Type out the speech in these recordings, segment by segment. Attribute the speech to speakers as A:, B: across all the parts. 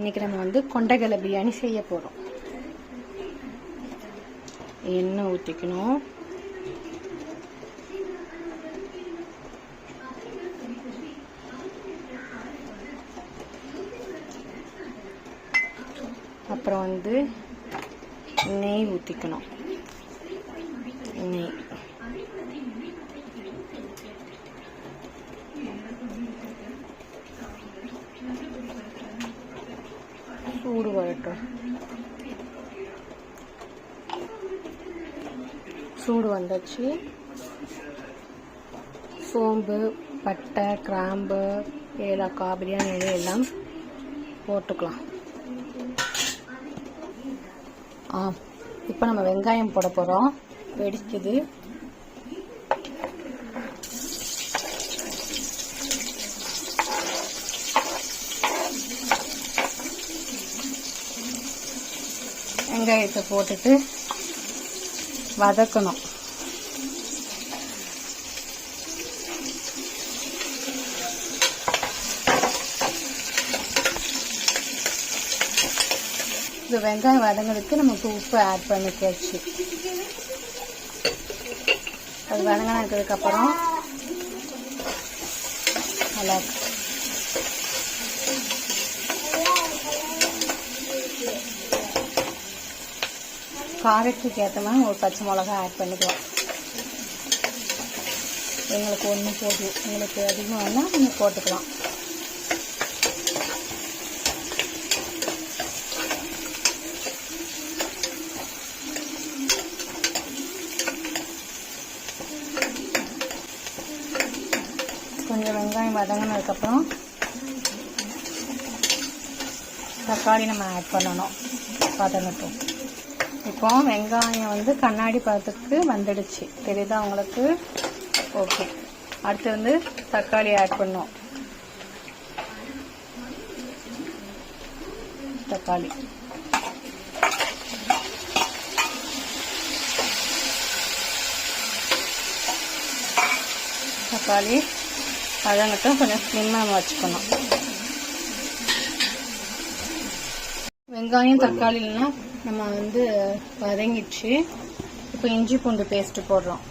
A: இன்னைக்கு நம்ம வந்து கொண்டைக்கடலை பிரியாணி செய்ய போகிறோம். எண்ணெய் ஊற்றிக்கணும். அப்புறம் வந்து நெய் ஊற்றிக்கணும். நெய் சூடு வரட்டும். சூடு வந்துச்சு. சோம்பு, பட்டை, கிராம்பு, ஏலக்காய், பிரியாணி இலை எல்லாம் போட்டுக்கலாம். இப்போ நம்ம வெங்காயம் போட போகிறோம். வெடிக்குது. வெங்காயத்தை போட்டுட்டு வதக்கணும். இந்த வெங்காயம் வதங்கிறதுக்கு நமக்கு உப்பு ஆட் பண்ணிக்காச்சு. அது வதங்கினதுக்கப்புறம் நல்லா காரத்துக்கு ஏற்ற மாதிரி ஒரு பச்சை மிளகா ஆட் பண்ணிக்கலாம். எங்களுக்கு ஒன்று போதும். எங்களுக்கு அதிகமாக வேணால் நீங்கள் போட்டுக்கலாம். கொஞ்சம் வெங்காயம் வதங்கினதுக்கப்புறம் தக்காளி நம்ம ஆட் பண்ணணும். வதங்கட்டும். இப்போ வெங்காயம் வந்து கண்ணாடி பதத்துக்கு வந்துடுச்சு. தெரியுதா உங்களுக்கு? ஓகே. அடுத்து வந்து தக்காளி ஆட் பண்ணோம். தக்காளி வதங்கட்டும். கொஞ்சம் ஸ்லிம்மாக வச்சுக்கணும். வெங்காயம் தக்காளிலாம் நம்ம வந்து வதங்கிடுச்சு. இப்போ இஞ்சி பூண்டு பேஸ்ட் போடுறோம்.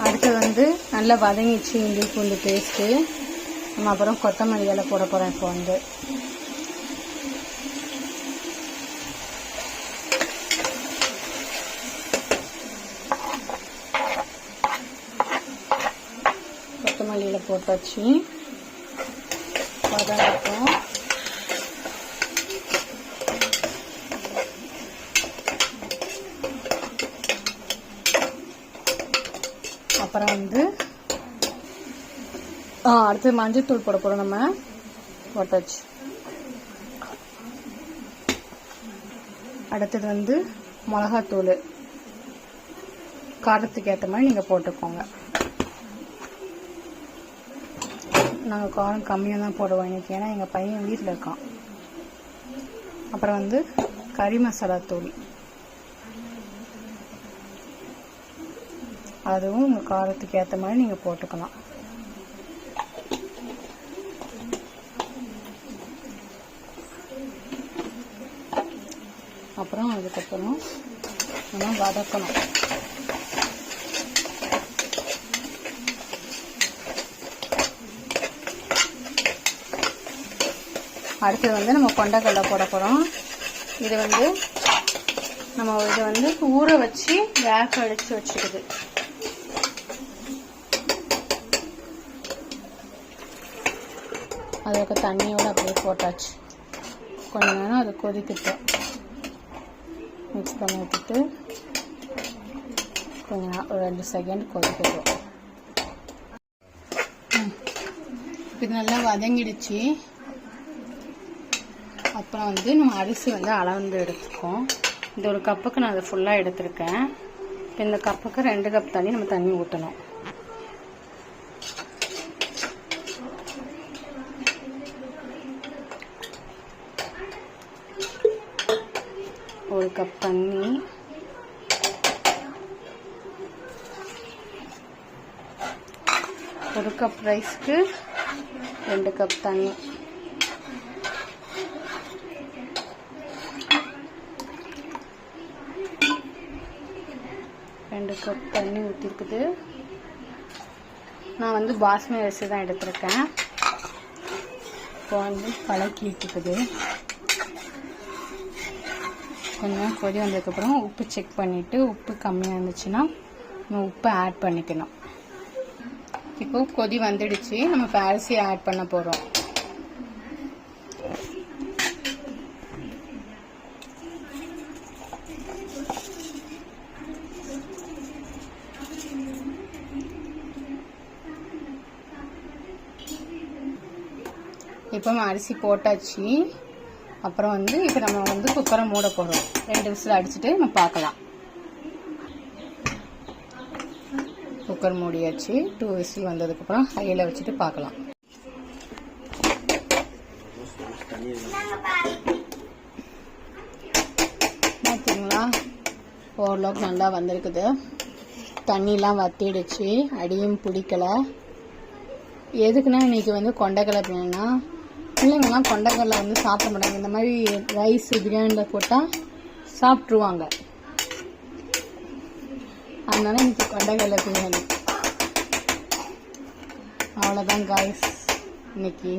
A: அடுத்து வந்து நல்லா வதங்கிடுச்சு இஞ்சி பூண்டு பேஸ்ட்டு. நம்ம அப்புறம் கொத்தமல்லி இலை போட போகிறோம். இப்போ வந்து கொத்தமல்லியில போட்டாச்சு. வதங்கட்டும். அப்புறம் வந்து அடுத்து மஞ்சள் போட போகிறோம். நம்ம போட்டாச்சு. அடுத்தது வந்து மிளகாத்தூள் காரத்துக்கு ஏற்ற மாதிரி நீங்கள் போட்டுக்கோங்க. நாங்கள் காரம் கம்மியாக தான் போடுவோம் இன்னைக்கு, ஏன்னா எங்கள் பையன் வீட்டில் இருக்கான். அப்புறம் வந்து கறி மசாலா தூள், அதுவும் உங்கள் காரத்துக்கு ஏற்ற மாதிரி நீங்கள் போட்டுக்கலாம். அப்புறம் அதுக்கப்புறம் நம்ம வதக்கணும். அடுத்து வந்து நம்ம கொண்டைக்கடலை போட போகிறோம். இது வந்து ஊற வச்சு வேக அடித்து வச்சுக்குது. அதுக்கு தண்ணியோடு அப்படியே போட்டாச்சு. கொஞ்ச நேரம் அது கொதிக்கிட்டோம். மிக்ஸ் பண்ணி விட்டுட்டு கொஞ்சம் ஒரு 2 செகண்ட் கொதிக்கட்டும். இது நல்லா வதங்கிடுச்சு. அப்புறம் வந்து நம்ம அரிசி வந்து அளந்து எடுத்துக்கோம். இந்த ஒரு கப்புக்கு நான் அதை ஃபுல்லாக எடுத்திருக்கேன். இந்த கப்புக்கு 2 கப் தண்ணி ஊற்றணும். 1 கப் தண்ணி, ஒரு கப் ரைஸ்க்கு 2 கப் தண்ணி. ரெண்டு கப் தண்ணி ஊற்றிருக்குது. நான் வந்து பாஸ்மதி அரிசி தான் எடுத்திருக்கேன். இப்போ வந்து கலக்கிட்டு இருக்குது. கொஞ்சம் கொதி வந்ததுக்கப்புறம் உப்பு செக் பண்ணிவிட்டு உப்பு கம்மியாக இருந்துச்சுன்னா நம்ம உப்பு ஆட் பண்ணிக்கணும். இப்போ கொதி வந்துடுச்சு. நம்ம இப்போ அரிசி ஆட் பண்ண போகிறோம். இப்போ அரிசி போட்டாச்சு. அப்புறம் வந்து இப்போ நம்ம வந்து குக்கரை மூட போகிறோம். 2 விசில் அடிச்சுட்டு நம்ம பார்க்கலாம். குக்கர் மூடியாச்சு. 2 விசில் வந்ததுக்கப்புறம் ஹையில் வச்சுட்டு பார்க்கலாம். பார்த்தீங்களா, ஓரளவுக்கு நல்லா வந்திருக்குது. தண்ணிலாம் வத்திடுச்சு, அடியும் பிடிக்கலை. எதுக்குன்னா இன்றைக்கி வந்து கொண்டைக்கடலை பிரியாணினா பிள்ளைங்கள்லாம் கொண்டைக்கடலை வந்து சாப்பிட மாட்டாங்க. இந்த மாதிரி ரைஸ் பிரியாணியில் போட்டால் சாப்பிட்ருவாங்க. அதனால இன்றைக்கி கொண்டைக்கடலை பிரியாணி. அவ்வளோதான் காய்ஸ் இன்னைக்கு.